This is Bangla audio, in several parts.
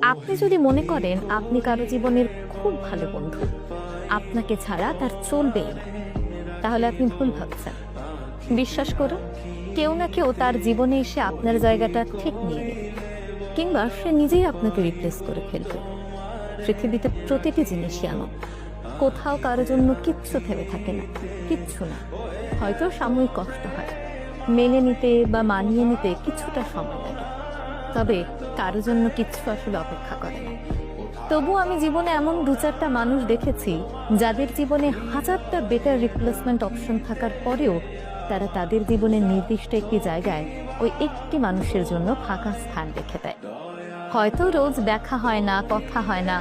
আপনি যদি মনে করেন আপনি কারো জীবনের খুব ভালো বন্ধু, আপনাকে ছাড়া তার চলবেই না, তাহলে আপনি ভুল ভাবছেন। বিশ্বাস করুন, কেউ না কেউ তার জীবনে এসে আপনার জায়গাটা ঠিক নিয়ে নেবে, কিংবা সে নিজেই আপনাকে রিপ্লেস করে ফেলবে। পৃথিবীতে প্রতিটি জিনিসই এমন, কোথাও কারোর জন্য কিচ্ছু থেমে থাকে না, কিচ্ছু না। হয়তো সাময়িক কষ্ট হয়, মেনে নিতে বা মানিয়ে নিতে কিছুটা সময় লাগে, তবে কারোর জন্য কিচ্ছু আসলে অপেক্ষা করে না। তবু আমি জীবনে এমন দু চারটা মানুষ দেখেছি যাদের জীবনে হাজারটা বেটার রিপ্লেসমেন্ট অপশন থাকার পরেও তারা তাদের জীবনের নির্দিষ্ট একটি জায়গায় ওই একটি মানুষের জন্য ফাঁকা স্থান রেখে দেয়। হয়তো রোজ দেখা হয় না, কথা হয় না,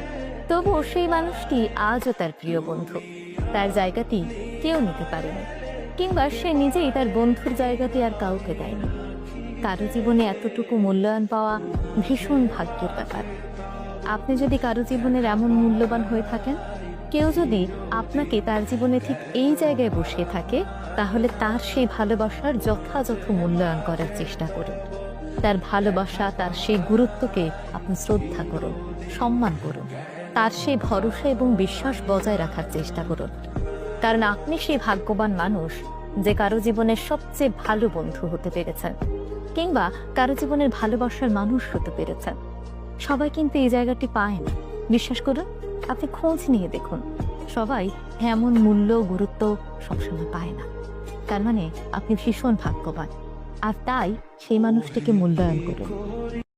তবুও সেই মানুষটি আজও তার প্রিয় বন্ধু। তার জায়গাটি কেউ নিতে পারেনি, কিংবা সে নিজেই তার বন্ধুর জায়গাটি আর কাউকে দেয়নি। কারো জীবনে এতটুকু মূল্যায়ন পাওয়া ভীষণ ভাগ্যের ব্যাপার। আপনি যদি কারো জীবনের এমন মূল্যবান হয়ে থাকেন, কেউ যদি আপনাকে তার জীবনে ঠিক এই জায়গায় বসিয়ে থাকে, তাহলে তার সেই ভালোবাসার যথাযথ মূল্যায়ন করার চেষ্টা করুন। তার ভালোবাসা, তার সেই গুরুত্বকে আপনি শ্রদ্ধা করুন, সম্মান করুন। তার সেই ভরসা এবং বিশ্বাস বজায় রাখার চেষ্টা করুন, কারণ আপনি সেই ভাগ্যবান মানুষ যে কারো জীবনের সবচেয়ে ভালো বন্ধু হতে পেরেছেন, কিংবা কারো জীবনের ভালোবাসার মানুষ হতে পেরেছেন। সবাই কিন্তু এই জায়গাটি পায় না। বিশ্বাস করুন, আপনি খোঁজ নিয়ে দেখুন, সবাই এমন মূল্য গুরুত্ব সবসময় পায় না। তার মানে আপনি ভীষণ ভাগ্যবান, আর তাই সেই মানুষটিকে মূল্যায়ন করুন।